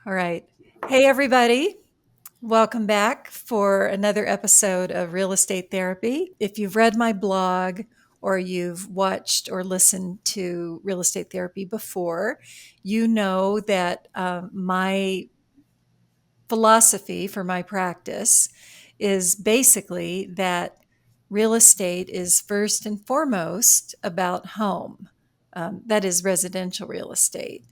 All right. Hey, everybody. Welcome back for another episode of Real Estate Therapy. If you've read my blog or you've watched or listened to Real Estate Therapy before, you know that my philosophy for my practice is basically that real estate is first and foremost about home. That is residential real estate.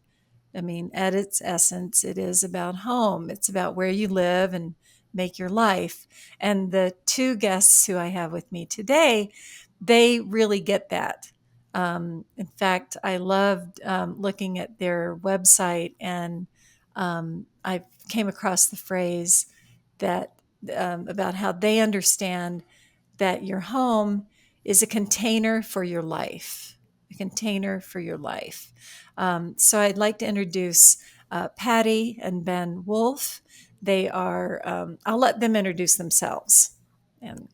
I mean, at its essence, it is about home. It's about where you live and make your life. And the two guests who I have with me today, they really get that. In fact, I loved looking at their website, and I came across the phrase that about how they understand that your home is a container for your life, a container for your life. So I'd like to introduce Patty and Ben Woolf. They are, I'll let them introduce themselves. And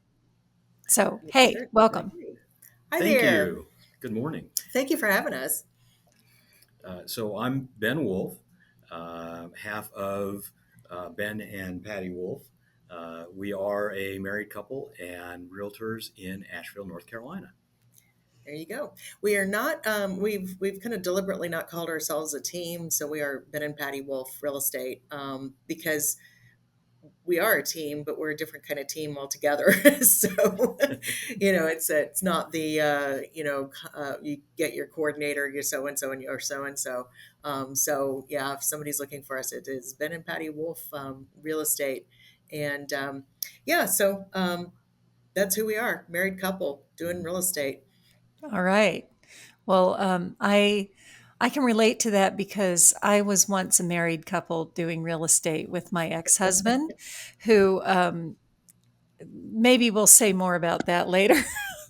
so, hey, Certainly. welcome. Hi Thank there. you. Good morning. Thank you for having us. So I'm Ben Wolf, half of Ben and Patty Wolf. We are a married couple and realtors in Asheville, North Carolina. There you go. We are not. We've kind of deliberately not called ourselves a team, so we are Ben and Patty Wolf Real Estate because we are a team, but we're a different kind of team altogether. So, it's not the you get your coordinator, you're so and so, and you're so and so. So yeah, if somebody's looking for us, it is Ben and Patty Wolf Real Estate, and that's who we are, married couple doing real estate. All right. Well, I can relate to that because I was once a married couple doing real estate with my ex-husband, who maybe we'll say more about that later.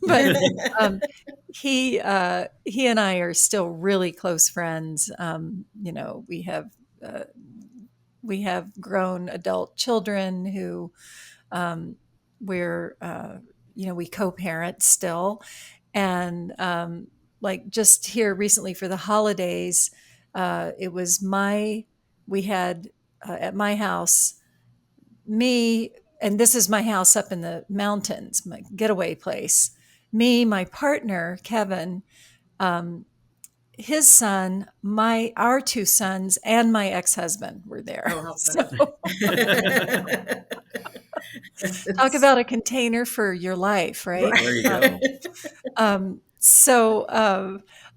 But um, he and I are still really close friends. Uh, we have grown adult children who um, we're we co-parent still, and like just here recently for the holidays, it was my we had at my house me, and this is my house up in the mountains, my getaway place. Me, my partner, Kevin, um, his son, our two sons, and my ex-husband were there. Oh, how So funny! talk about a container for your life, right? There you go.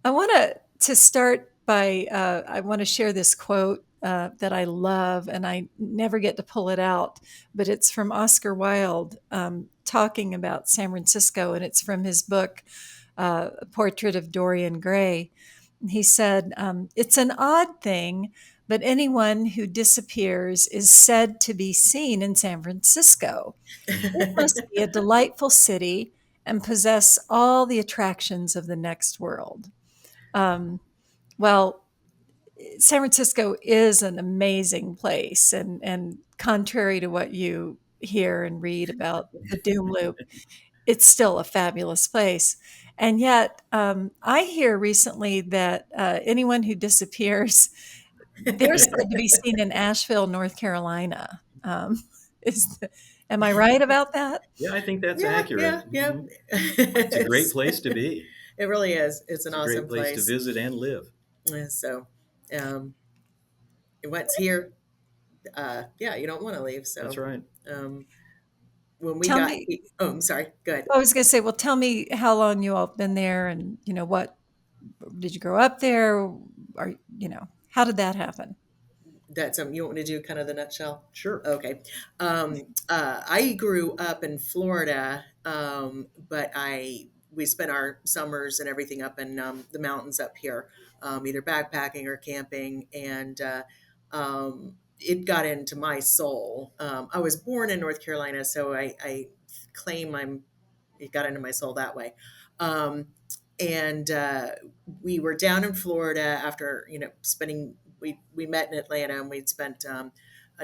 I want to start by I want to share this quote that I love, and I never get to pull it out, but it's from Oscar Wilde talking about San Francisco, and it's from his book, Portrait of Dorian Gray. He said, "It's an odd thing, but anyone who disappears is said to be seen in San Francisco. It must be a delightful city and possess all the attractions of the next world." Um, well, San Francisco is an amazing place, and contrary to what you hear and read about the doom loop, it's still a fabulous place. And yet, I hear recently that anyone who disappears, they're said to be seen in Asheville, North Carolina. Is am I right about that? Yeah, I think that's Yeah, yeah, accurate. yeah. It's a great place to be. It really is. It's an It's a great awesome place to place. visit and live. So, um, what's here? Yeah, you don't want to leave. That's So, right. um, when we Tell got, me, oh, I'm sorry. Go ahead. I was going to say, well, tell me how long you all been there, and what did you grow up there, or how did that happen? That's something you want me to do, kind of the nutshell. Sure. Okay. I grew up in Florida, but we spent our summers and everything up in the mountains up here, either backpacking or camping, and it got into my soul. I was born in North Carolina, so I claim it got into my soul that way. Um, and we were down in Florida after spending. We met in Atlanta, and we'd spent a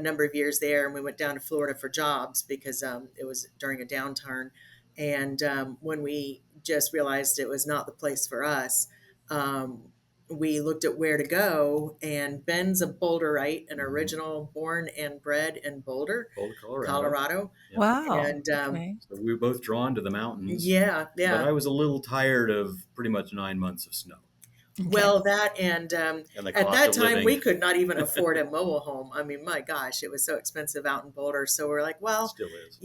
number of years there, and we went down to Florida for jobs because it was during a downturn. And when we just realized it was not the place for us, um, we looked at where to go, and Ben's a Boulderite, an Mhm. original born and bred in Boulder, Boulder, Colorado. Colorado. Yep. Wow. And Okay. So we were both drawn to the mountains, yeah, but yeah. I was a little tired of pretty much 9 months of snow Okay. Well, that and and the at cost that of time we living. could not even afford a mobile home. I mean, my gosh, it was so expensive out in Boulder. So we're like, well, Still is.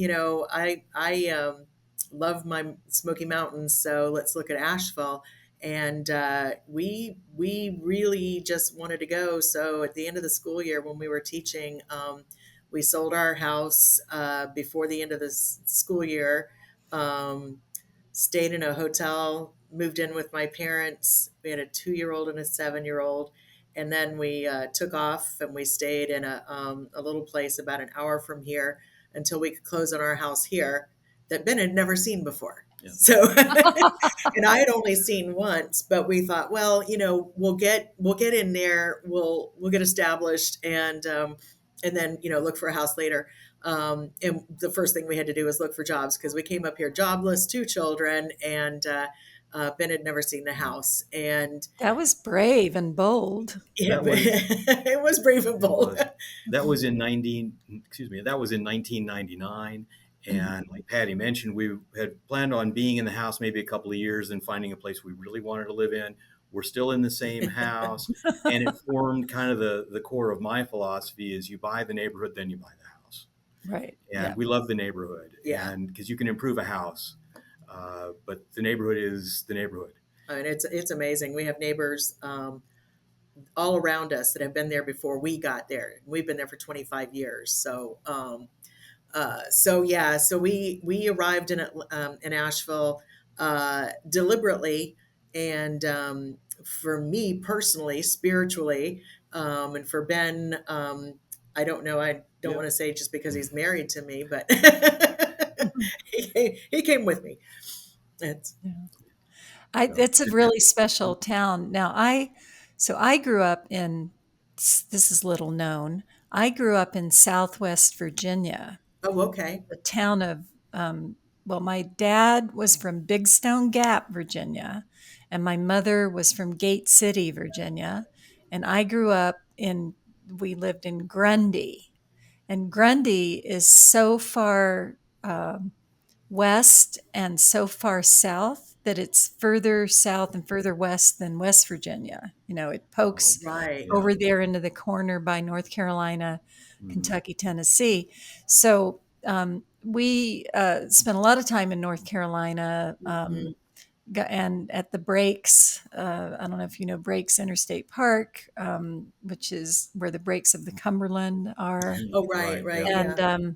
I love my Smoky Mountains, so let's look at Asheville. And we really just wanted to go. So at the end of the school year, when we were teaching, we sold our house before the end of the school year. Um, Stayed in a hotel, moved in with my parents. We had a 2-year-old and a 7-year-old. And then we took off and we stayed in a little place about an hour from here until we could close on our house here that Ben had never seen before. Yeah. So, and I had only seen once, but we thought, well, we'll get in there, we'll get established, and then look for a house later. And the first thing we had to do was look for jobs because we came up here jobless, 2 children, and Ben had never seen the house, and That was brave and bold. it, That was it was brave and it bold. was that was in 19 excuse me, that was in 1999. And like Patty mentioned, we had planned on being in the house maybe a couple of years and finding a place we really wanted to live in. We're still in the same house, and it formed kind of the core of my philosophy is you buy the neighborhood, then you buy the house. Right. And Yeah. we love the neighborhood, Yeah, and because you can improve a house, but the neighborhood is the neighborhood. and it's amazing. We have neighbors all around us that have been there before we got there. We've been there for 25 years, so yeah, so we arrived in Asheville deliberately, and for me personally, spiritually, and for Ben, I don't know. I don't Yeah. want to say just because he's married to me, but he came with me. It's Yeah. So It's a really special town. Now, I grew up in, this is little known, I grew up in Southwest Virginia, oh, okay. the town of, well, my dad was from Big Stone Gap, Virginia, and my mother was from Gate City, Virginia. And I grew up we lived in Grundy. And Grundy is so far west and so far south that it's further south and further west than West Virginia. It oh pokes Right. yeah. over there into the corner by North Carolina, Hmm. Kentucky, Tennessee. So we spent a lot of time in North Carolina. Mhm. And at the Breaks, I don't know if you know Breaks Interstate Park, which is where the breaks of the Cumberland are. Oh, right, Right. right. Yeah. And Yeah.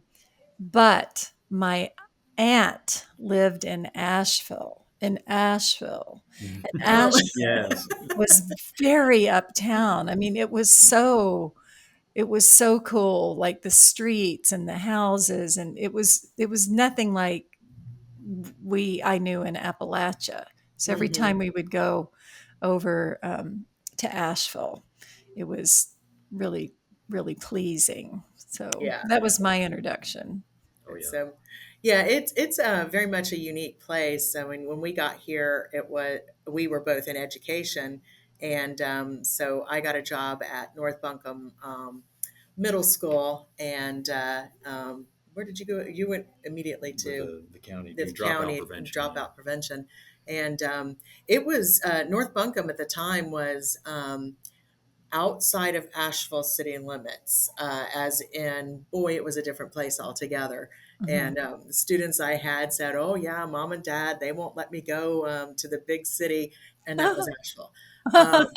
but my aunt lived in Asheville. Mhm. And Oh, Asheville Yes. was very uptown. I mean, it was so cool, like the streets and the houses, and it was nothing like I knew in Appalachia. So every hmm time we would go over to Asheville, it was really, really pleasing. So yeah. that was my introduction. Oh yeah. So, yeah, it's very much a unique place. I mean, when we got here, we were both in education, and so I got a job at North Buncombe Middle School, and where did you go? You went immediately With to the county the doing dropout county prevention. Yeah. dropout prevention, and it was North Buncombe at the time was. Outside of Asheville city limits, as in, boy, it was a different place altogether. Mhm. And the students I had said, oh, yeah, mom and dad, they won't let me go to the big city. And that was Asheville. Um,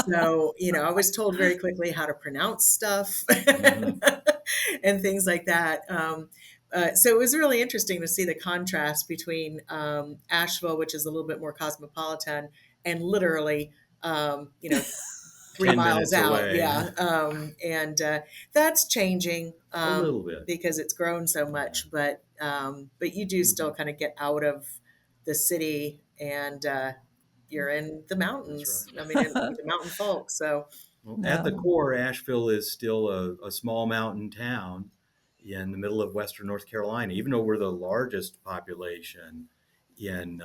so, I was told very quickly how to pronounce stuff Hmm. and things like that. So it was really interesting to see the contrast between Asheville, which is a little bit more cosmopolitan, and literally, um, you know, 10 3 miles minutes out. away. Yeah. And that's changing A little bit. because it's grown so Yeah. much, but you do still Hmm. kind of get out of the city and you're in the That's mountains. right. I mean, with the mountain folk. So, Well, at the No. core, Asheville is still a small mountain town in the middle of Western North Carolina. Even though we're the largest population in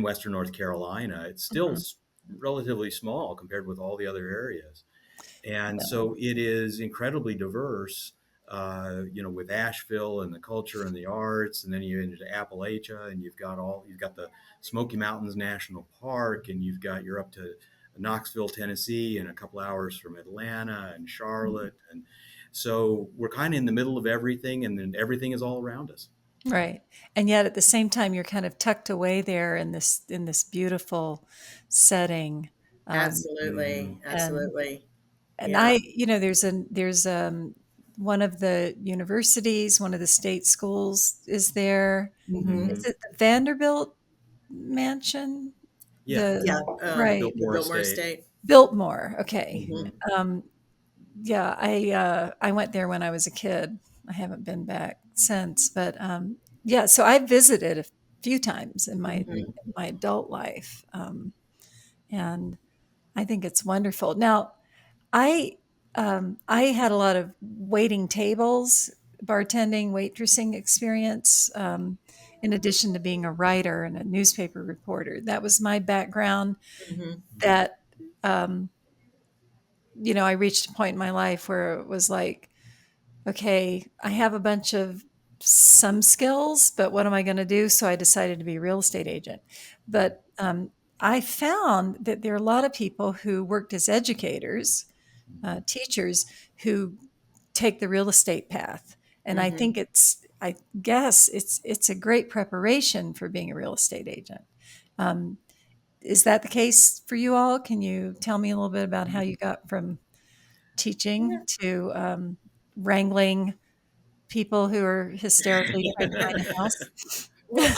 Western North Carolina, it's still Mhm. relatively small compared with all the other areas. And Yeah. so it is incredibly diverse, with Asheville and the culture and the arts, and then you into Appalachia, and you've got the Smoky Mountains National Park, and you're up to Knoxville, Tennessee, and a couple hours from Atlanta and Charlotte, and so we're kind of in the middle of everything, and then everything is all around us. Right. And yet at the same time, you're kind of tucked away there in this beautiful setting. Um, Absolutely, Hmm. and absolutely. and Yeah. I, there's one of the universities, one of the state schools is there. Hmm. Is Hmm. it the Vanderbilt mansion? Yeah, Yeah. the Right. Biltmore The Biltmore Estate. Estate. Biltmore. Okay. Hmm. Um, yeah, I went there when I was a kid. I haven't been back since, but yeah, so I visited a few times Hmm. in my adult life, and I think it's wonderful. Now, I I had a lot of waiting tables, bartending, waitressing experience, in addition to being a writer and a newspaper reporter. That was my background. Hmm. That um, I reached a point in my life where it was like, okay, I have a bunch of some skills, but what am I going to do? So I decided to be a real estate agent. But I found that there are a lot of people who worked as educators, teachers, who take the real estate path. And I Hmm. think I guess it's a great preparation for being a real estate agent. Um, is that the case for you all? Can you tell me a little bit about how you got from teaching Yeah. to wrangling people who are hysterically trying to find a house? Well,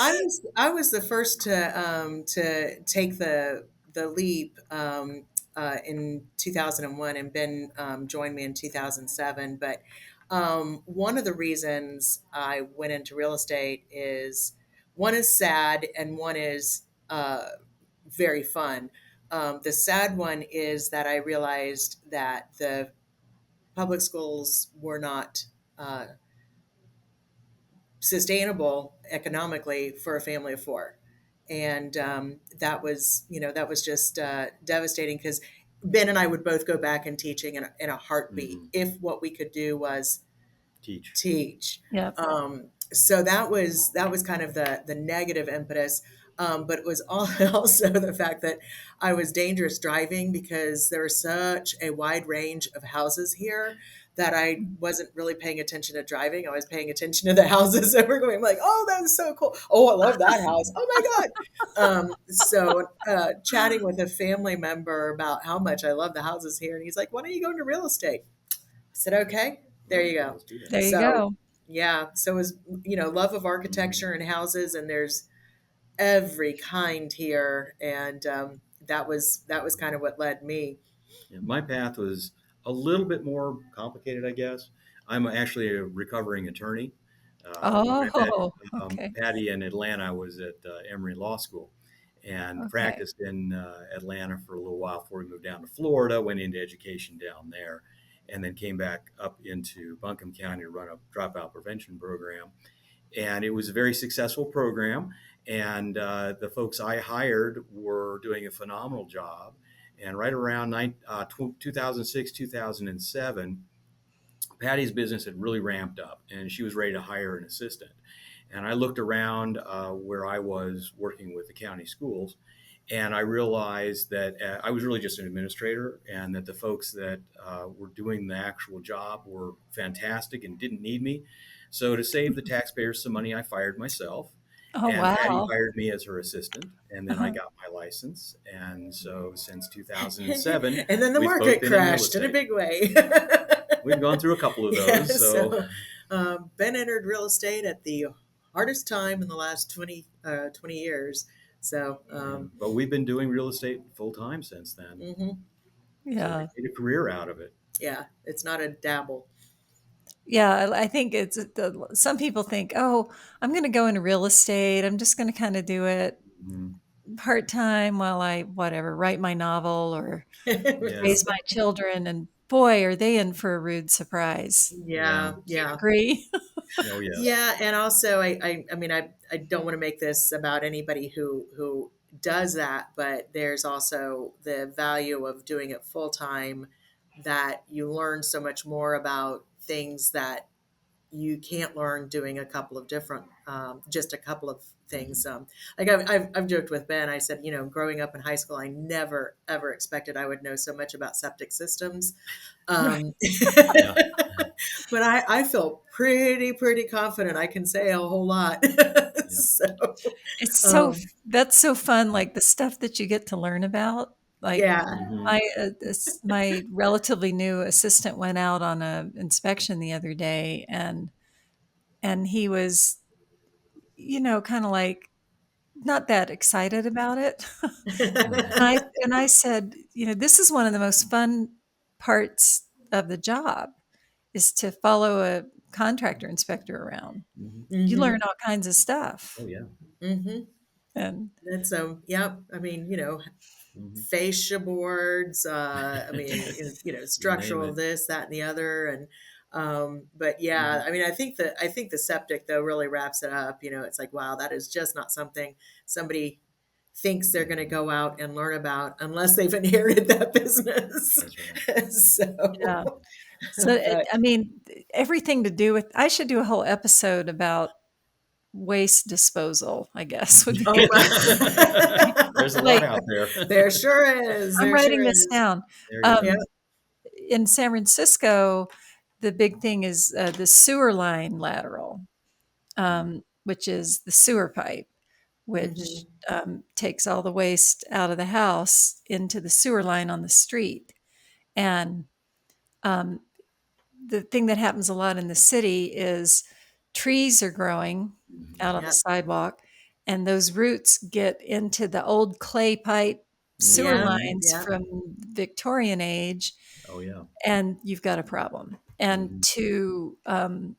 I was the first to take the leap in 2001, and Ben joined me in 2007. But one of the reasons I went into real estate is, one is sad and one is very fun. The sad one is that I realized that the public schools were not sustainable economically for a family of four. And that was just devastating, because Ben and I would both go back in teaching in a heartbeat Hmm. if what we could do was Teach. teach. Yep. So that was kind of the negative impetus. But it was also the fact that I was dangerous driving, because there was such a wide range of houses here that I wasn't really paying attention to driving. I was paying attention to the houses that were going, like, oh, that was so cool. Oh, I love that house. Oh my God. Chatting with a family member about how much I love the houses here. And he's like, why don't you go into real estate? I said, okay, there Right. you go. Let's do that. There you So, go. yeah, so it was, love of architecture and houses, and there's every kind here, and that was kind of what led me. Yeah, my path was a little bit more complicated, I guess. I'm actually a recovering attorney. When I met Oh, okay. Patty in Atlanta, I was at Emory Law School and Okay. practiced in Atlanta for a little while before we moved down to Florida, went into education down there, and then came back up into Buncombe County to run a dropout prevention program. And it was a very successful program. And the folks I hired were doing a phenomenal job. And right around 2006, 2007, Patty's business had really ramped up, and she was ready to hire an assistant. And I looked around where I was working with the county schools, and I realized that I was really just an administrator, and that the folks that were doing the actual job were fantastic and didn't need me. So to save the taxpayers some money, I fired myself, Oh, and Patty wow. hired me as her assistant, and then I got my license. And so since 2007, And then the we've both market been in real crashed in a estate. big way. We've gone through a couple of Yeah, those. So so Ben entered real estate at the hardest time in the last 20 years. So, yeah, but we've been doing real estate full time since then. mhm, So I Yeah. made a career out of it. yeah, it's not a dabble. Yeah, I think some people think, "Oh, I'm gonna go into real estate. I'm just gonna kinda do it Mhm. part-time while I, whatever, write my novel or Yeah, raise my children," and boy, are they in for a rude surprise. yeah, Yeah, Do you yeah. agree? oh yes, Yeah, and also I mean I don't want to make this about anybody who does that, but there's also the value of doing it full time, that you learn so much more about things that you can't learn doing a couple of different, just a couple of things. Like I've joked with Ben, I said, growing up in high school, I never, ever expected I would know so much about septic systems. Right. Um, Yeah. but I feel pretty confident I can say a whole lot. Yeah. So, It's um, that's so fun, like the stuff that you get to learn about. Like yeah. Hmm. my relatively new assistant went out on a inspection the other day, and he was, kind of like not that excited about it. And I said, this is one of the most fun parts of the job is to follow a contractor inspector around. Hmm. You learn Hmm. all kinds of Oh stuff. yeah. Hmm. And That's yeah. I mean, Hmm. fascia boards. I mean, You name structural it. this, that, and the other, and but yeah, Hmm. I mean, I think the septic though really wraps it up. It's like, wow, that is just not something somebody thinks they're going to go out and learn about unless they've inherited that business. That's right. yeah. So, So but I mean, everything to do with I should do a whole episode about waste disposal, I guess would oh be my, There's a lot like out there. there sure is. I'm There writing sure this is. down. There you Yeah. go. Um, in San Francisco, the big thing is the sewer line lateral, which is the sewer pipe, which Hmm. takes all the waste out of the house into the sewer line on the street. And um, the thing that happens a lot in the city is trees are growing Hmm. out on the Yep. sidewalk, and those roots get into the old clay pipe sewer Yeah. Hmm. lines Yeah. from Victorian age, Oh yeah. and you've got a problem. And Hmm.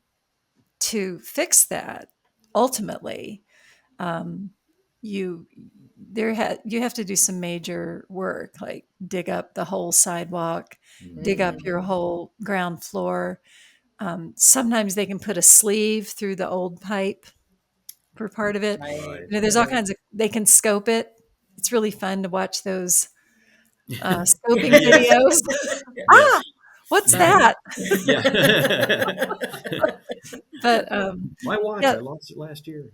to fix that, ultimately, um, you you have to do some major work, like dig up the whole sidewalk, dig up Hmm. Hmm. your whole ground floor. Sometimes they can put a sleeve through the old pipe for part of it. Right. Right. There's all Right. kinds of, they can scope it. It's really fun to watch those scoping Yeah. videos. Yes. Ah, what's Yeah. that? Yeah. But My watch, yeah, I lost it last year.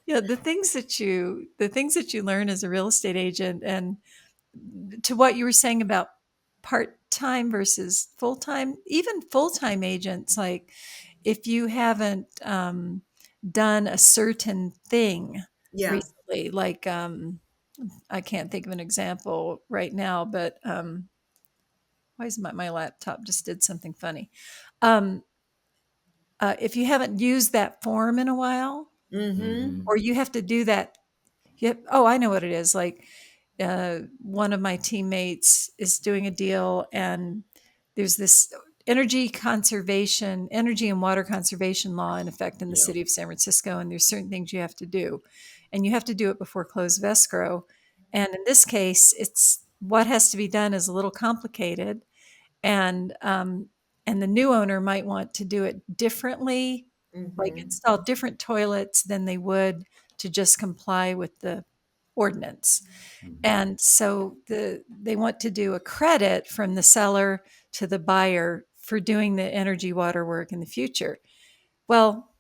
yeah, the things that you learn as a real estate agent, and to what you were saying about part-time versus full-time, even full-time agents, like if you haven't done a certain thing Yeah. recently, like I can't think of an example right now, but why is my laptop just did something funny? Um, if you haven't used that form in a while, Hmm. Hmm. or you have to do that. Yep. Oh, I know what it is. Like one of my teammates is doing a deal, and there's this energy and water conservation law in effect in the Yeah. city of San Francisco, and there's certain things you have to do, and you have to do it before close of escrow. And in this case, it's what has to be done is a little complicated, and the new owner might want to do it differently, like Hmm. install different toilets than they would to just comply with the ordinance. Hmm. And so they want to do a credit from the seller to the buyer for doing the energy water work in the future. Well,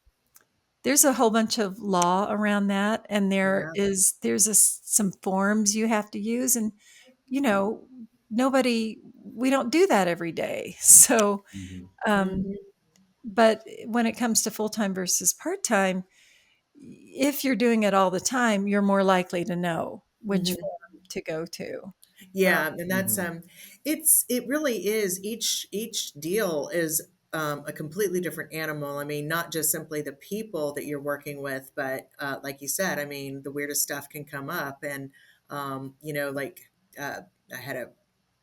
there's a whole bunch of law around that, and Yeah. some forms you have to use, and you know nobody we don't do that every day. So Hmm. um, Hmm. but when it comes to full-time versus part-time, if you're doing it all the time, you're more likely to know which Hmm. form to go to. Yeah, and that's Hmm. it really is, each deal is a completely different animal. I mean, not just simply the people that you're working with, but like you said, I mean, the weirdest stuff can come up, and like uh, I had a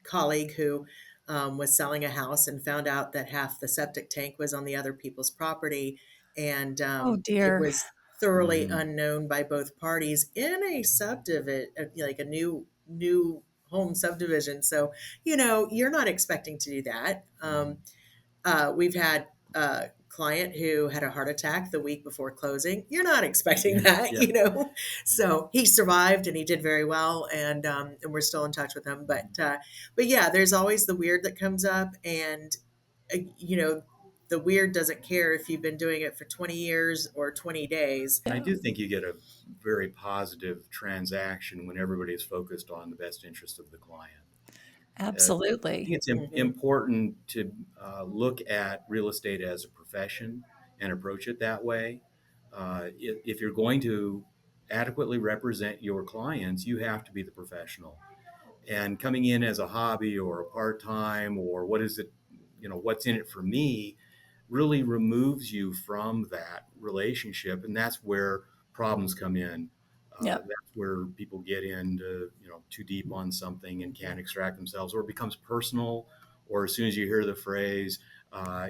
colleague who was selling a house and found out that half the septic tank was on the other people's property, and Oh it dear. was thoroughly Hmm. unknown by both parties in a subdivision, like a new home subdivision. So you're not expecting to do that. We've had client who had a heart attack the week before closing. You're not expecting Yeah, that, yeah, So he survived and he did very well, and we're still in touch with him. But yeah, there's always the weird that comes up, and you know, the weird doesn't care if you've been doing it for 20 years or 20 days. and I do think you get a very positive transaction when everybody is focused on the best interest of the client. I think Absolutely. it's Hmm. important to look at real estate as a profession and approach it that way. If you're going to adequately represent your clients, you have to be the professional. And coming in as a hobby or a part time or what is it, what's in it for me, really removes you from that relationship. And that's where problems come in. Yep. That's where people get into, too deep on something and can't extract themselves, or it becomes personal, or as soon as you hear the phrase,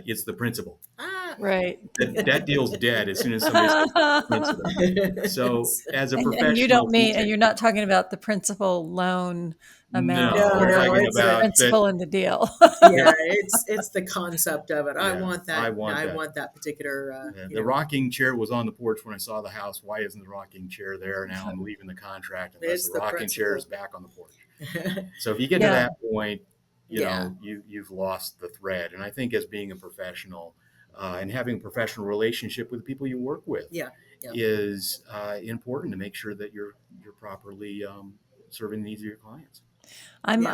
it's the principal. Ah. Right. That deal's dead as soon as somebody says principal. So It's- as a And you don't professional, mean, and you're not talking about the principal loan amount. no, no, we're You're no, talking it's the a about that. principal in the deal. yeah, it's the concept of it. I Yeah, want I that. want I that. want that particular. Yeah, the rocking chair was on the porch when I saw the house. Why isn't the rocking chair there? Now I'm leaving the contract unless It's the the rocking chair is principle. back on the porch. So if you get to Yeah. that point, Yeah, you've lost the thread. And I think as being a professional and having a professional relationship with the people you work with yeah, yeah, is important to make sure that you're properly serving the needs of your clients. yeah.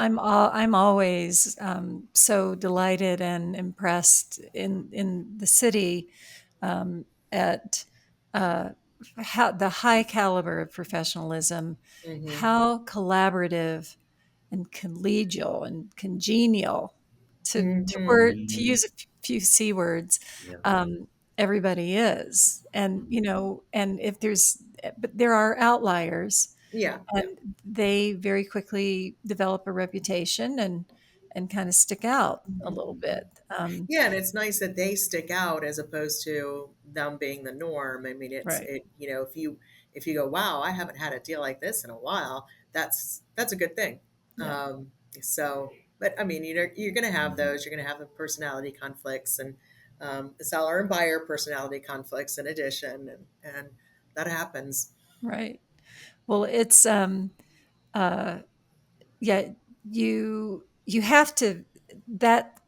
I'm always so delighted and impressed in the city at uh, how the high caliber of professionalism, Hmm. how collaborative and collegial and congenial Hmm. to use a few c words, Yeah. everybody is, and and if there's, but there are outliers, Yeah, yeah. and they very quickly develop a reputation and kind of stick out a little Hmm. bit. Yeah, and it's nice that they stick out as opposed to them being the norm. I mean, Right. if you go, wow, I haven't had a deal like this in a while, that's a good thing. Yeah. Um, so, but I mean, you're going to have those. You're going to have the personality conflicts and the seller and buyer personality conflicts in addition, and that happens. Right. Well, it's uh, yeah. You have to, that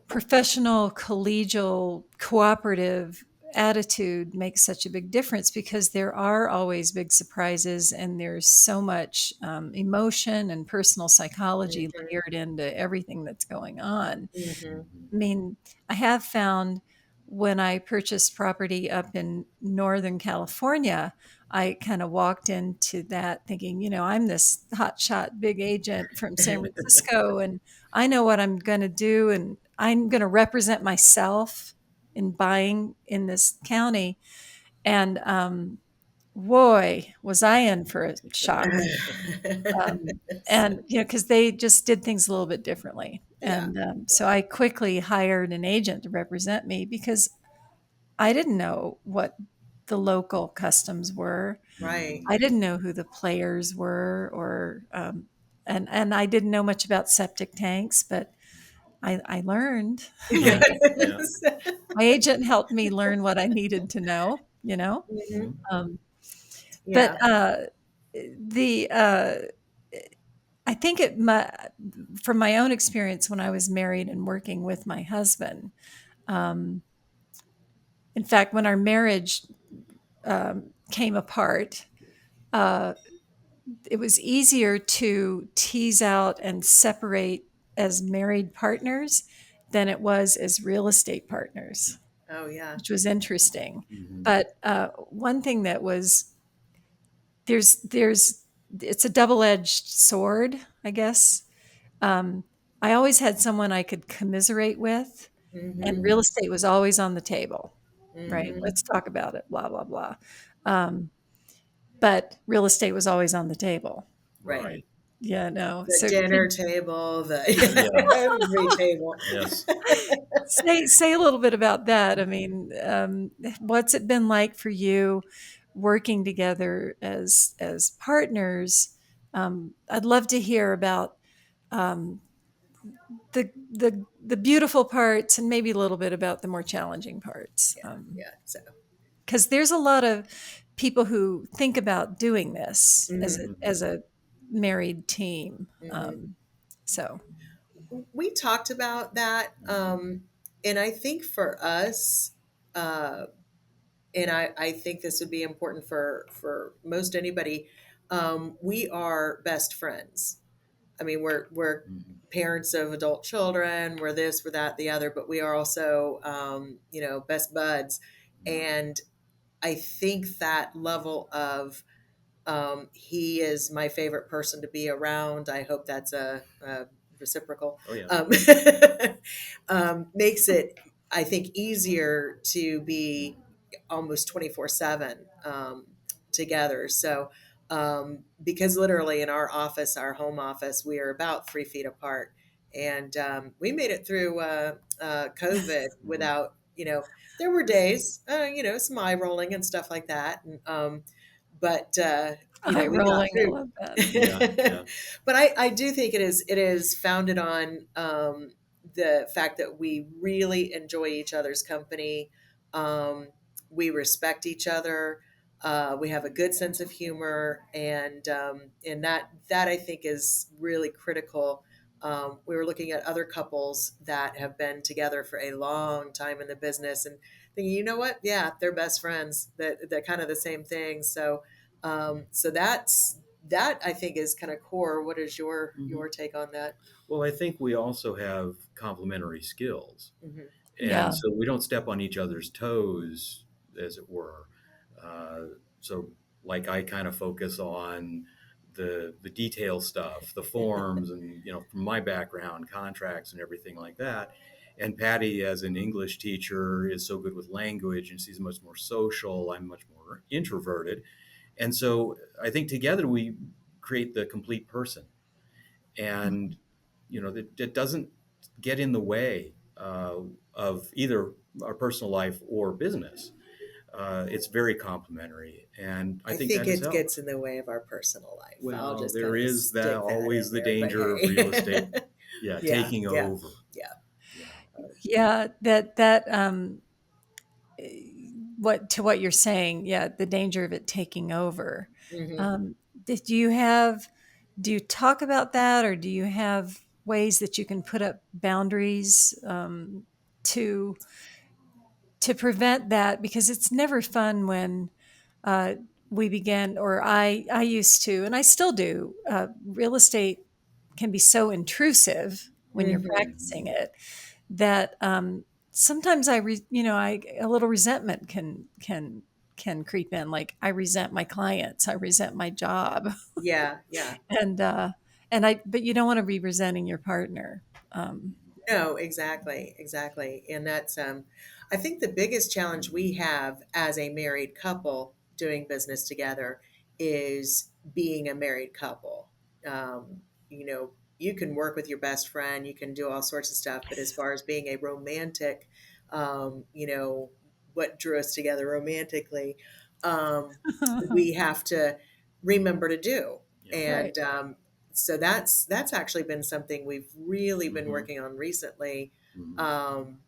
professional, collegial, cooperative attitude makes such a big difference because there are always big surprises, and there's so much emotion and personal psychology Hmm. layered into everything that's going on. Hmm. I mean, I have found when I purchased property up in Northern California, I kind of walked into that thinking, I'm this hotshot big agent from San Francisco, and I know what I'm going to do, and I'm going to represent myself in buying in this county. And boy, was I in for a shock. And because they just did things a little bit differently, Yeah, and so I quickly hired an agent to represent me because I didn't know what the local customs were. right. I didn't know who the players were, or and I didn't know much about septic tanks, but I learned. my Yeah. Yes. my agent helped me learn what I needed to know. Mhm. Mhm. Um, but Yeah. the I think from my own experience when I was married and working with my husband. Um, in fact, when our marriage came apart, uh, it was easier to tease out and separate as married partners than it was as real estate partners, Oh, yeah. which was interesting. Mhm. But one thing that was there's it's a double-edged sword, I guess. Um, I always had someone I could commiserate with, and Mhm. real estate was always on the table, right? Mhm. Let's talk about it, blah, blah, blah. Um, but real estate was always on the table. Right. Right. Yeah, no. The So dinner table, Yeah. every table. Yes. say a little bit about that. I mean, what's it been like for you working together as partners? I'd love to hear about um, the beautiful parts and maybe a little bit about the more challenging parts. Yeah, yeah. So, Because there's a lot of people who think about doing this as hmm, Mhm. a married team. hmm. So We talked about that, and I think for us, uh, and I think this would be important for most anybody. We are best friends. I mean, we're Mhm. parents of adult children. We're this, we're that, the other, but we are also, best buds. Right. And I think that level of he is my favorite person to be around. I hope that's a reciprocal. Oh yeah. Um, makes it, I think, easier to be almost 24/7 together. So, because literally in our office, our home office, we are about 3 feet apart. And we made it through COVID Mhm. without, there were days, some eye rolling and stuff like that. And, but eye we got rolling, I through. love that. Yeah. Yeah. But I do think it is founded on the fact that we really enjoy each other's company. Um, we respect each other. We have a good sense of humor, and that I think is really critical. We were looking at other couples that have been together for a long time in the business, and thinking, you know what? Yeah, they're best friends. That they're kind of the same thing. So that I think is kind of core. What is your Mhm. your take on that? Well, I think we also have complementary skills, Hmm. and Yeah. so we don't step on each other's toes, as it were. Uh, so, like, I kind of focus on the detail stuff, the forms, and from my background, contracts and everything like that. And Patty, as an English teacher, is so good with language, and she's much more social. I'm much more introverted, and so I think together we create the complete person. And that doesn't get in the way of either our personal life or business. It's very complementary, and I I think think that has it helped. gets in the way of our personal life. I'll Well, just there kind of is that stick that in always the there. But danger of real estate, hey, yeah, yeah, taking yeah, over. yeah. Yeah. Yeah, that what you're saying, yeah, the danger of it taking over. Hmm. Um, did you have do you talk about that, or do you have ways that you can put up boundaries to prevent that? Because it's never fun when uh, we began, or I used to, and I still do. Real estate can be so intrusive when you're Hmm. practicing it that sometimes I a little resentment can creep in. Like I resent my clients, I resent my job, Yeah, yeah. and but you don't want to be resenting your partner. Um, No, exactly, exactly. And that's I think the biggest challenge we have as a married couple doing business together is being a married couple. You can work with your best friend, you can do all sorts of stuff, but as far as being a romantic, what drew us together romantically, um, we have to remember to do. Yeah. right. And so that's actually been something we've really been Hmm. working on recently, Hmm. um,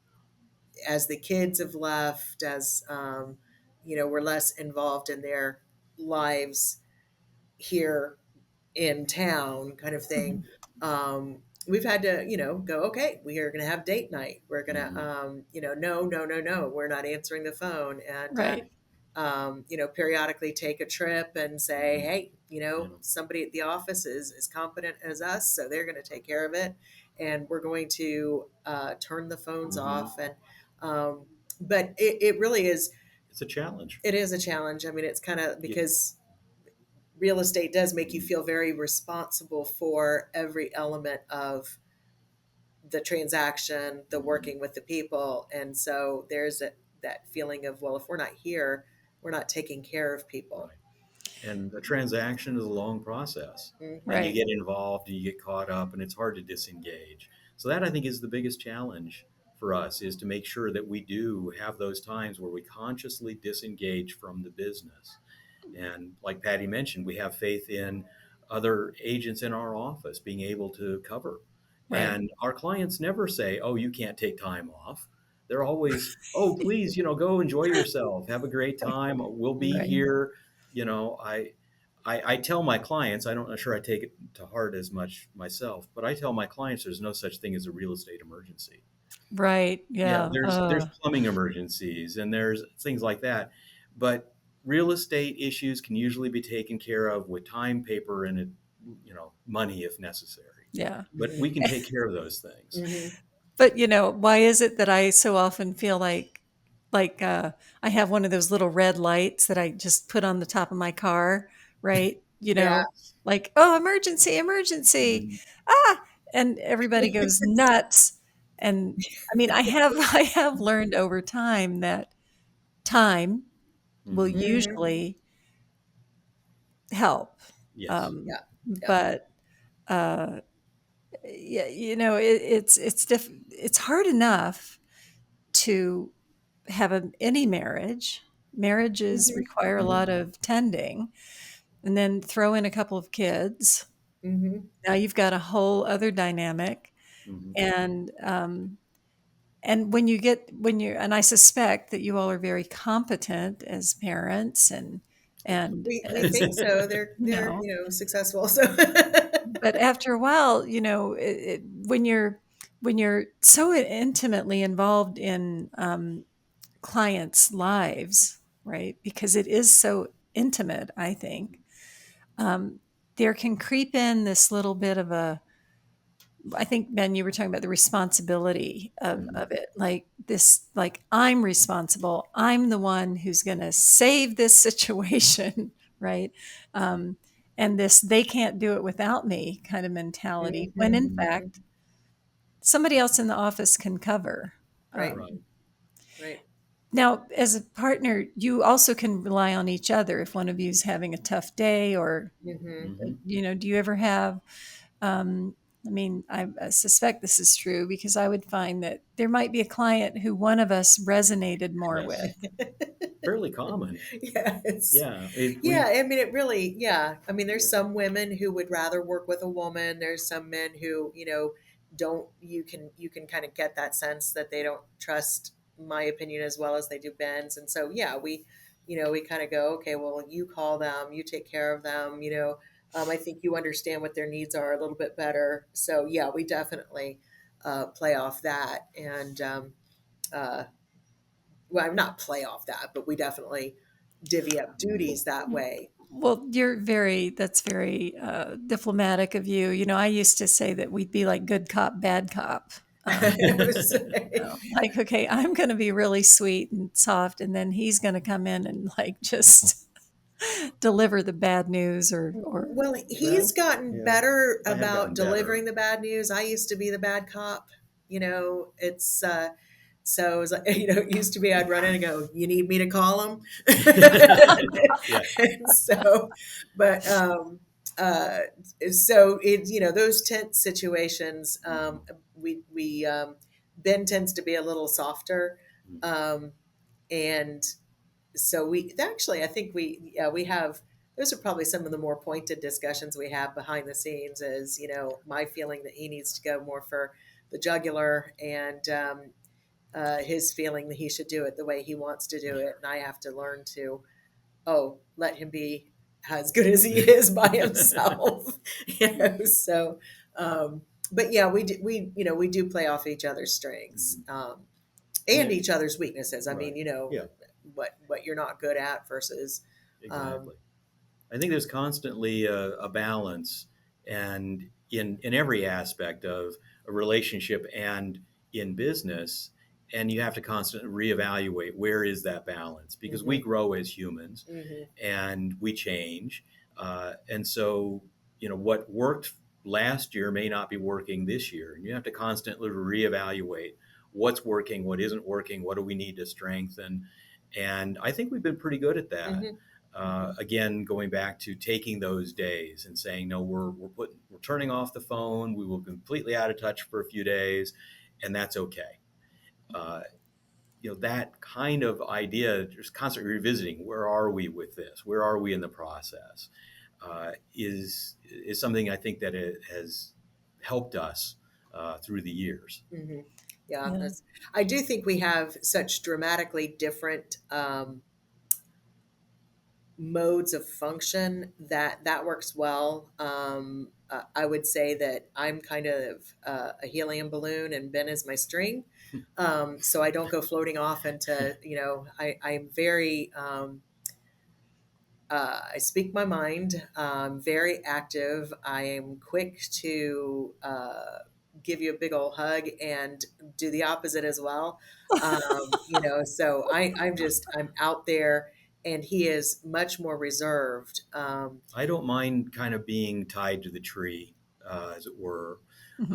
as the kids have left, as we're less involved in their lives here in town, kind of thing. Mhm. We've had to, go, okay, we are going to have date night. We're going to, Hmm. no, no, no, no, we're not answering the phone. And Right. periodically take a trip and say, Hmm. hey, Yeah. somebody at the office is as competent as us, so they're going to take care of it, and we're going to turn the phones Hmm. off. And but it really is. It's a challenge. It is a challenge. I mean, it's kind of Yeah. because real estate does make you Mhm. feel very responsible for every element of the transaction, the Mhm. working with the people, and so there's that feeling of, well, if we're not here, we're not taking care of people. Right. And a transaction is a long process, and Hmm. you Right. get involved and you get caught up, and it's hard to disengage. So that, I think, is the biggest challenge for us, is to make sure that we do have those times where we consciously disengage from the business. And like Patty mentioned, we have faith in other agents in our office being able to cover Right. And our clients never say, "Oh, you can't take time off." They're always, "Oh, please, go enjoy yourself. Have a great time. We'll be Right. here." You know, I tell my clients, I'm not sure I take it to heart as much myself, but I tell my clients there's no such thing as a real estate emergency. Right. Yeah, Yeah. there's plumbing emergencies and there's things like that, but real estate issues can usually be taken care of with time, paper, and money if necessary. Yeah. But we can take care of those things. Mm-hmm. But why is it that I so often feel like I have one of those little red lights that I just put on the top of my car, right? Yeah. Like, oh, emergency, emergency. Mhm. Ah, and everybody goes nuts. And I mean, I have learned over time that time will Mhm. Mm-hmm. usually help. Yes. Um, Yeah. Yeah. but uh, yeah, it's hard enough to have any marriage. Marriages Mm-hmm. require a Mhm. lot of tending, and then throw in a couple of kids. Mm-hmm. Now you've got a whole other dynamic, Mhm. and when I suspect that you all are very competent as parents and We as think so. They're know, successful. So but after a while, when you're so intimately involved in clients' lives, right? Because it is so intimate, I think. Um, there can creep in this little bit of I think, Ben, you were talking about the responsibility Mhm. of it. Like this, like, I'm responsible. I'm the one who's going to save this situation, right? Um, and this, they can't do it without me kind of mentality, when Mhm. in Mhm. fact, somebody else in the office can cover. Right. Right. Right. Now, as a partner, you also can rely on each other if one of you is having a tough day, or, Mm-hmm. Mhm. do you ever have, um, I mean, I suspect this is true because I would find that there might be a client who one of us resonated more Yes. with. Fairly common. Yes. Yeah. If Yeah, we. I mean, it really, yeah. I mean, there's Yeah. some women who would rather work with a woman. There's some men who, don't, you can kind of get that sense that they don't trust my opinion as well as they do Ben's. And so, yeah, we kind of go, okay, well, you call them, you take care of them, I think you understand what their needs are a little bit better. So, yeah, we definitely play off that. And, uh, well, not play off that, but we definitely divvy up duties that way. Well, that's very diplomatic of you. I used to say that we'd be like good cop, bad cop. It was, Like, okay, I'm going to be really sweet and soft, and then he's going to come in and like just deliver the bad news or well, he's Well, gotten yeah, better I have about gotten better. delivering the bad news. I used to be the bad cop. It's so it was like, it used to be I'd run in and go, "You need me to call him?" Yeah. And so, but uh, so it those tense situations, Mhm. we Ben tends to be a little softer, Mhm. um, and so we actually I think we have those are probably some of the more pointed discussions we have behind the scenes is my feeling that he needs to go more for the jugular and his feeling that he should do it the way he wants to do it, and I have to learn to let him be as good as he is by himself. So but yeah, we do play off each other's strengths, Mhm. and Yeah. each other's weaknesses. I mean, Right. Yeah. what you're not good at versus um, Exactly. I think there's constantly a balance, and in every aspect of a relationship and in business, and you have to constantly reevaluate where is that balance because we mhm, grow as humans mhm, and we change, and so what worked last year may not be working this year, and you have to constantly reevaluate what's working, what isn't working, what do we need to strengthen, and I think we've been pretty good at that. mhm, mhm, Again, going back to taking those days and saying, no, we're turning off the phone. We will completely out of touch for a few days, and that's okay. Uh, that kind of idea, just constantly revisiting, where are we with this? Where are we in the process? Is something I think that it has helped us through the years. Hmm. Yeah, Yeah. that's. I do think we have such dramatically different modes of function that that works well. I would say that I'm kind of a helium balloon, and Ben is my string. So I don't go floating off into, I'm very, I speak my mind, very active. I am quick to give you a big old hug and do the opposite as well. So I'm out there, and he is much more reserved. I don't mind kind of being tied to the tree, as it were. Uh, Hmm.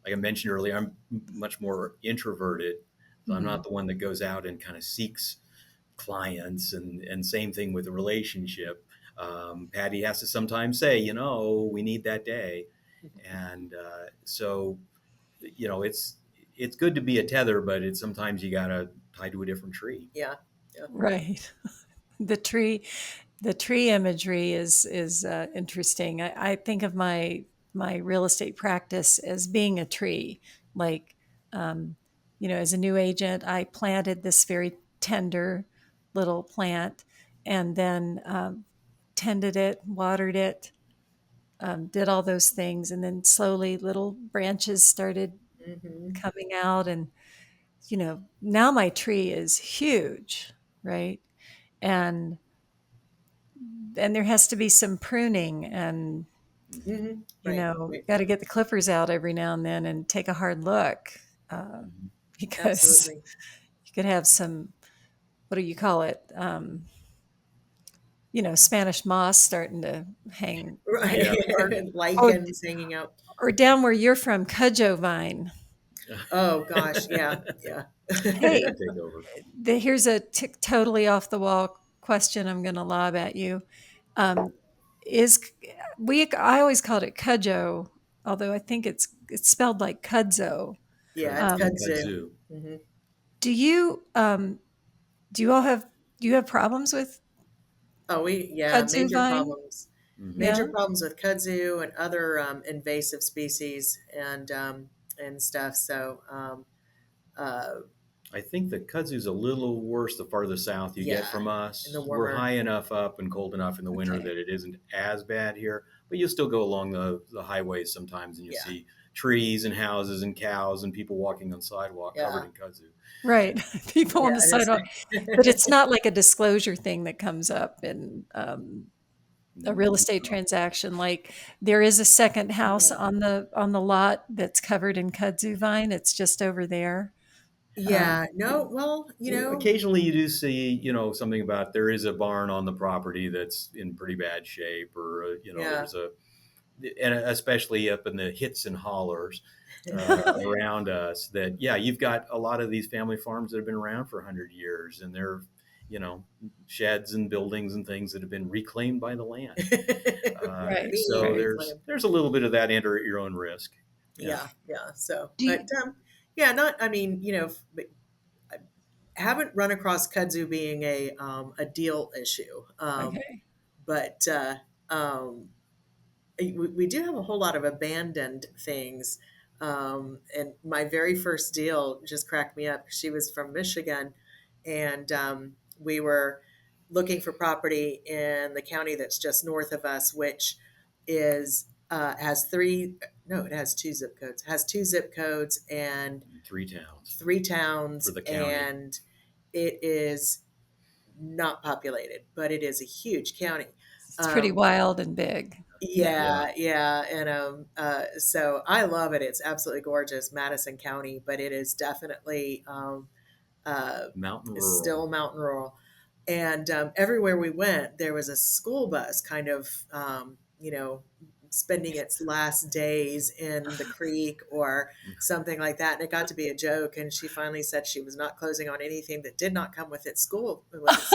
like I mentioned earlier, I'm much more introverted, so I'm Hmm. not the one that goes out and kind of seeks clients, and same thing with the relationship. Patty has to sometimes say, we need that day, and so it's good to be a tether, but it's sometimes you gotta tie to a different tree. Yeah, yeah. Right. The tree, the tree imagery is interesting. I think of my real estate practice as being a tree. Like, um, as a new agent, I planted this very tender little plant, and then tended it, watered it, did all those things, and then slowly little branches started Hmm. coming out, and now my tree is huge, right? And there has to be some pruning, and Hmm. Right, right. got to get the clippers out every now and then and take a hard look, uh, Hmm. because Absolutely. you could have some, what do you call it, Spanish moss starting to hang, Right. Yeah. or or, Lichens hanging out. or down where you're from, cudjo vine. Oh gosh, yeah, yeah. Yeah, Hey, take over. here's a totally off the wall question I'm going to lob at you. Um, is I always called it cudjo, although I think it's spelled like kudzo. Yeah, it's Yeah, kudzu. kudzu. Hmm. Do you do you all have do you have problems with Oh, yeah, kudzu major vine? problems. Hmm. Major Yeah. problems with kudzu and other invasive species and stuff. So, uh, I think the kudzu's a little worse the farther south you get yeah, from in the us. We're warmer. high enough up and cold enough in the winter Okay. that it isn't as bad here, but you'll still go along the highways sometimes and you'll Yeah, see trees and houses and cows and people walking on sidewalk covered yeah, in kudzu. Right. People on yeah. the It is. sidewalk, but it's not like a disclosure thing that comes up in a real estate No. transaction. Like, there is a second house Yeah. on the lot that's covered in kudzu vine. It's just over there. Yeah. No. Well, Occasionally you do see, something about there is a barn on the property that's in pretty bad shape, or, yeah. there's and especially up in the hits and hollers around us, that, yeah, you've got a lot of these family farms that have been around for 100 years, and they're, you know, sheds and buildings and things that have been reclaimed by the land. Right. Being So Right. there's reclaimed. there's a little bit of that enter at your own risk. Yeah. Yeah. Yeah. So, Do but you, yeah, not. I mean, but I haven't run across kudzu being a deal issue. okay. But we do have a whole lot of abandoned things. And my very first deal just cracked me up. She was from Michigan, and we were looking for property in the county that's just north of us, which is has three. No, it has two zip codes. Has two zip codes and Three towns three for towns, the county. and it is not populated, but it is a huge county. It's pretty Um, wild and big. Yeah. Yeah. yeah, yeah, and so I love it. It's absolutely gorgeous, Madison County, but it is definitely uh, Mountain rural. still mountain rural. And everywhere we went, there was a school bus, kind of, spending its last days in the creek or something like that. And it got to be a joke. And she finally said she was not closing on anything that did not come with its school bus.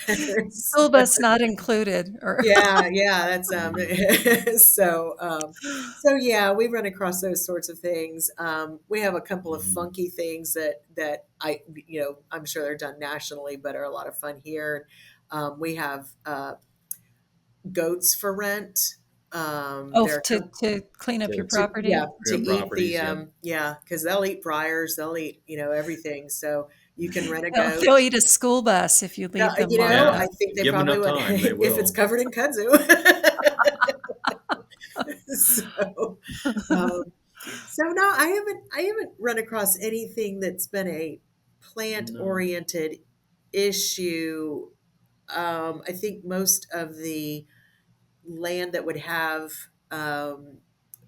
School So, bus not included, or yeah, yeah, that's Mhm. so yeah, we run across those sorts of things. We have a couple of Mhm. funky things that I'm sure they're done nationally, but are a lot of fun here. We have goats for rent. Oh, There are to clean up your To yeah, property? to rent eat the properties, yep. yeah, because they'll eat briars, they'll eat, everything. So you can rent a They'll goat. eat a school bus if you leave them long Yeah, I enough. think they give them probably enough would time, they if it's will. covered in kudzu. so, um, so no, I haven't run across anything that's been a plant No. oriented issue. I think most of the land that would have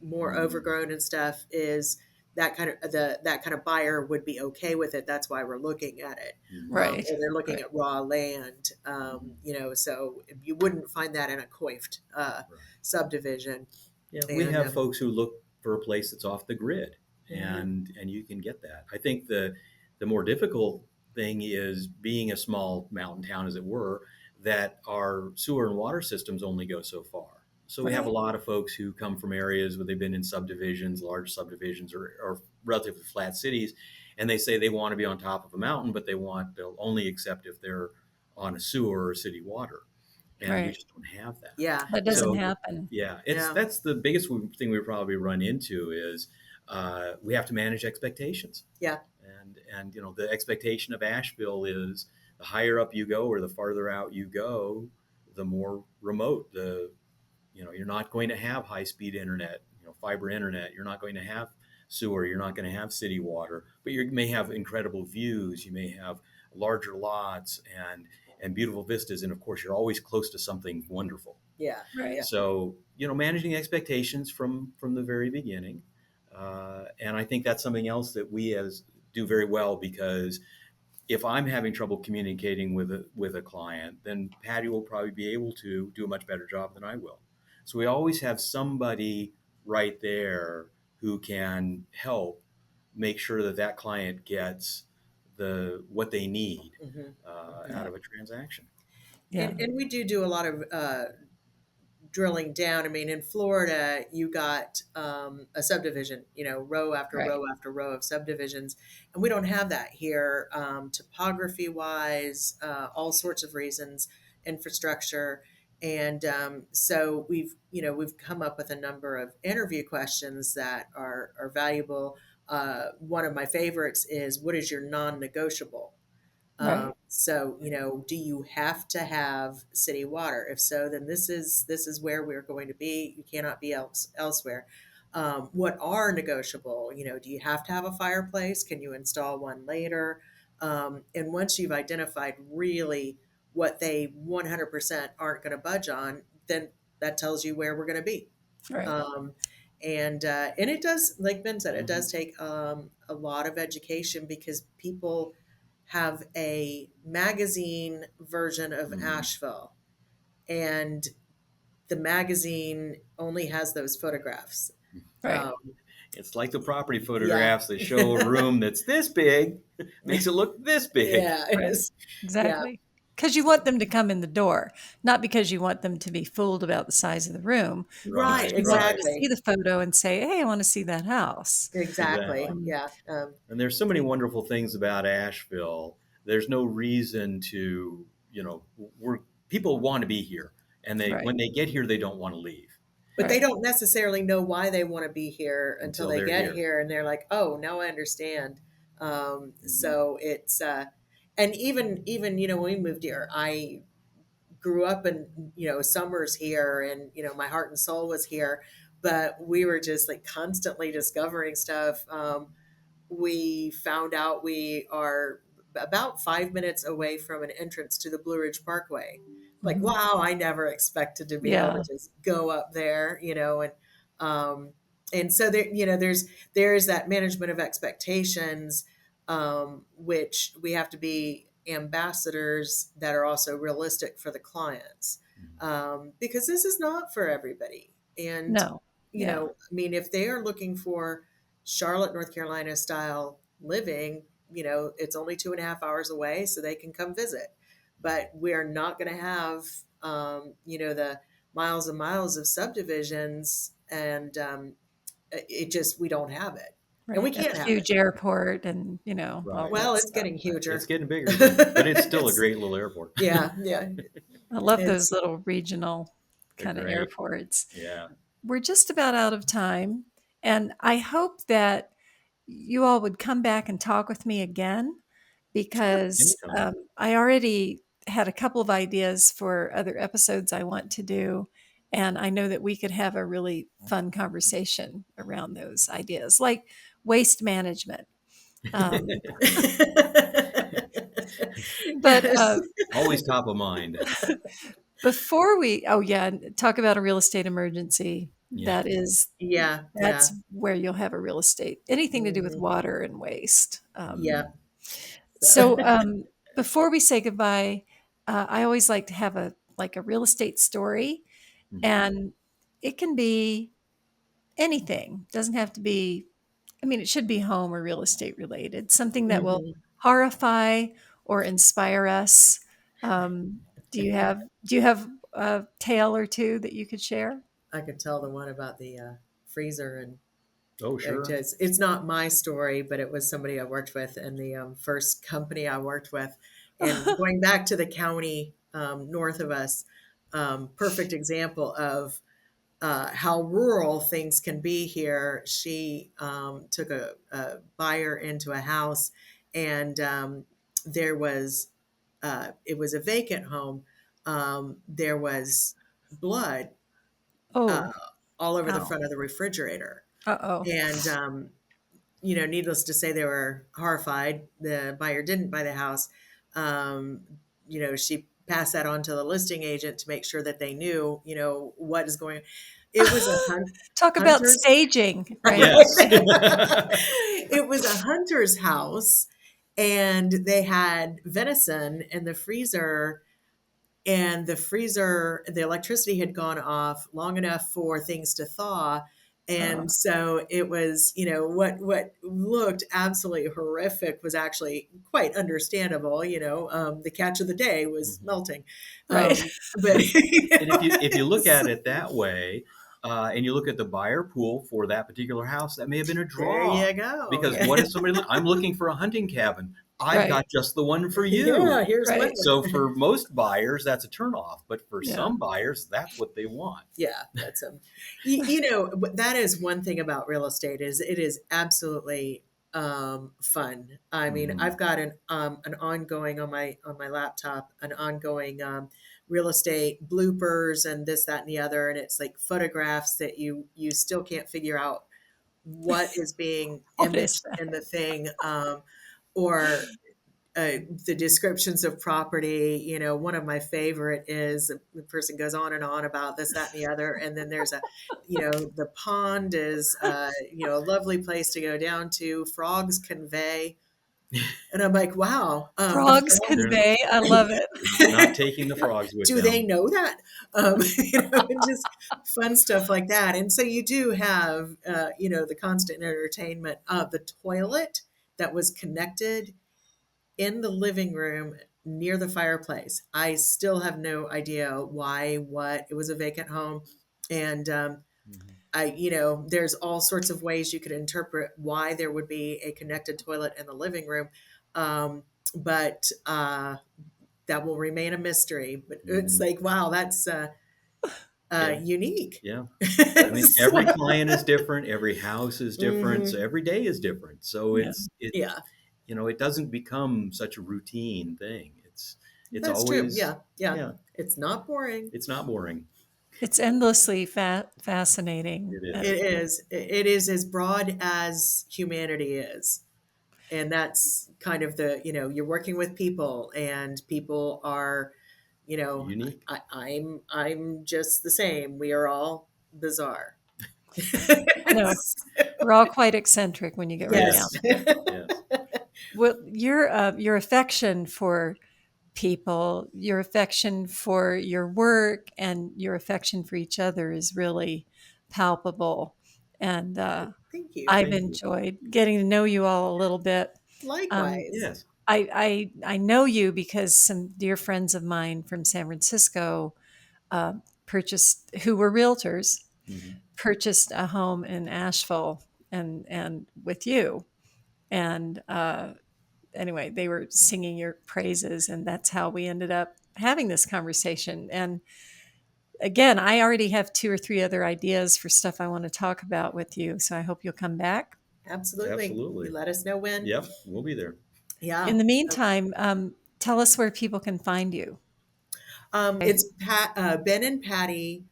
more overgrown and stuff is that kind of buyer would be okay with it. That's why we're looking at it. Mhm. Right. Or they're looking Right. at raw land, Mhm. so you wouldn't find that in a coiffed Right. subdivision. Yeah, we And have folks who look for a place that's off the grid, mhm, and you can get that. I think the more difficult thing is being a small mountain town, as it were, that our sewer and water systems only go so far. So we have a Right. lot of folks who come from areas where they've been in subdivisions, large subdivisions, or relatively flat cities, and they say they want to be on top of a mountain, but they'll only accept if they're on a sewer or city water, and we Right. just don't have that. yeah, That yeah, doesn't So happen. yeah, it's yeah, that's the biggest thing we probably run into is we have to manage expectations, yeah, and the expectation of Asheville is the higher up you go or the farther out you go, the more remote you're not going to have high speed internet, fiber internet. You're not going to have sewer. You're not going to have city water, but you may have incredible views. You may have larger lots and beautiful vistas, and of course, you're always close to something wonderful. yeah, Right. yeah, So managing expectations from the very beginning, and I think that's something else that we as do very well because if I'm having trouble communicating with a client, then Patty will probably be able to do a much better job than I will. So we always have somebody right there who can help make sure that that client gets what they need hmm hmm out Yeah. of a transaction. Yeah. and we do a lot of drilling down. I mean, in Florida, you got a subdivision, row after Right. row after row of subdivisions, and we don't have that here. Topography wise, all sorts of reasons, infrastructure, and so we've come up with a number of interview questions that are valuable. One of my favorites is, what is your non-negotiable? Right. So, do you have to have city water? If so, then this is where we're going to be. You cannot be elsewhere. What are negotiable? Do you have to have a fireplace? Can you install one later? And once you've identified really what they 100% aren't going to budge on, then that tells you where we're going to be. Right. Um, and it does, like Ben said, it Mhm. does take a lot of education because people have a magazine version of Mhm. Asheville, and the magazine only has those photographs. Right. Um, It's like the property yeah, photographs that show a room that's this big, makes it look this big. yeah, Right. yeah, Exactly. Because you want them to come in the door, not because you want them to be fooled about the size of the room, because right, Right, you want them right. to see exactly, the photo and say, "Hey, I want to see that house." exactly, Exactly. Um, yeah, And there's so many wonderful things about Asheville. There's no reason to, we're people want to be here, and right. when they get here, they don't want to leave but they Right. don't necessarily know why they want to be here until until they they're get here. here, and they're like, "Oh, now I understand." Hmm. So it's and even when we moved here, I grew up in summers here, and my heart and soul was here, but we were just like constantly discovering stuff. We found out we are about 5 minutes away from an entrance to the Blue Ridge Parkway. Like, Mhm. wow, I never expected to be able to Yeah. just go up there, um, and so there's that management of expectations, which we have to be ambassadors that are also realistic for the clients, because this is not for everybody. And No. Yeah. I mean, if they are looking for Charlotte, North Carolina style living, it's only 2.5 hours away, so they can come visit. But we're not going to have, the miles and miles of subdivisions, and it just, we don't have it, and we Right. A can't have it. huge airport and, all Right. Well, that it's stuff. getting It's huger. getting bigger, but it's still a great little airport. Yeah, yeah. I love those It's little regional They're kind of great. airports. Yeah. We're just about out of time. And I hope that you all would come back and talk with me again Sure. because Anytime. I already had a couple of ideas for other episodes I want to do. And I know that we could have a really fun conversation around those ideas, like waste management. Um, but Yes. Always top of mind. before we, oh yeah, talk about a real estate emergency. Yeah. Yeah, That's yeah. where you'll have a real estate, anything to do with Mhm. water and waste. Yeah. So before we say goodbye, I always like to have a real estate story, Mhm. and it can be anything. Doesn't have to be. I mean, it should be home or real estate related. Something that will Mhm. horrify or inspire us. Um, do you have a tale or two that you could share? I could tell the one about the freezer and Oh, sure. it's not my story, but it was somebody I worked with in the first company I worked with. And going back to the county north of us, perfect example of how rural things can be here. She took a buyer into a house, and there was it was a vacant home. There was blood uh, Oh, all over the wow. front of the refrigerator, Uh-oh. and needless to say, they were horrified. The buyer didn't buy the house. Um, she passed that on to the listing agent to make sure that they knew, what is going on. It was a Talk about hunter's, staging, right? right? Yes. It was a hunter's house, and they had venison in the freezer, and the electricity had gone off long enough for things to thaw, Uh, and so it was, what looked absolutely horrific was actually quite understandable. The catch of the day was Mhm. melting, right. but And if you look at it that way, and you look at the buyer pool for that particular house, that may have been a there draw. you go. Because Yeah. what if somebody I'm looking for a hunting cabin. I've Right. got just the one for you. Yeah, here's one. Right. So for most buyers, that's a turnoff. But for Yeah. some buyers, that's what they want. Yeah, that's that is one thing about real estate is it is absolutely fun. I mean, Mhm. I've got an ongoing on my laptop, an ongoing real estate bloopers and this, that, and the other, and it's like photographs that you still can't figure out what is being What is imaged that? in the thing, or the descriptions of property. One of my favorite is the person goes on and on about this, that, and the other, and then there's the pond is a lovely place to go down to. Frogs convey, and I'm like, wow, the Frogs frogs. They're convey. I love it. not taking the frogs with Do they them. know that? And just fun stuff like that. And so you do have, the constant entertainment of the toilet that was connected in the living room near the fireplace. I still have no idea why, what. It was a vacant home. And Mhm. there's all sorts of ways you could interpret why there would be a connected toilet in the living room. But that will remain a mystery. But it's Mhm. like, wow, that's Yeah. unique. Yeah. I mean, every So, client is different, every house is different, so mhm. every day is different. So Yeah. Yeah, it doesn't become such a routine thing. It's that's true. always, Yeah, yeah. yeah, It's not boring. it's not boring. It's endlessly fascinating. It is. It is. It is as broad as humanity is. And that's kind of you're working with people, and people are, you know, Unique. I'm just the same. We are all bizarre. I know. We're all quite eccentric when you get right down Yes. Yes. to it. Yes. Well, your affection for people, your affection for your work, and your affection for each other is really palpable. And Thank you. I've Thank you. enjoyed getting to know you all a little bit. Um, Likewise. Yes. I know you because some dear friends of mine from San Francisco uh, who were realtors, Mhm. purchased a home in Asheville and with you. And anyway, they were singing your praises, and that's how we ended up having this conversation. And again, I already have 2 or 3 other ideas for stuff I want to talk about with you. So I hope you'll come back. Absolutely. You Absolutely. let us know when. Yep, we'll be there. Yeah. In the meantime, tell us where people can find you. It's Ben and Patty,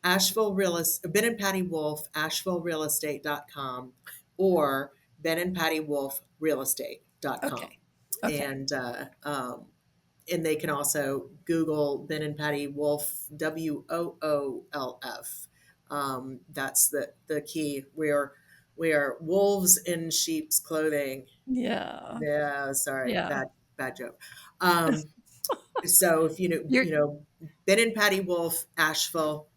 Ben and Patty Wolf, AshevilleRealestate.com or Ben and Patty Wolf Realestate.com. Okay. Okay. And, and they can also Google Ben and Patty Wolf, WOOLF. That's the key. We are wolves in sheep's clothing. Yeah. Yeah, sorry, Yeah. bad joke. Um, so if You're Ben and Patty Wolf, Asheville,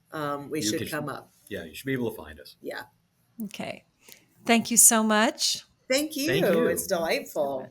we You should can, come up. yeah, you should be able to find us. Yeah. okay. Thank you so much. Thank Thank you. It's you. delightful.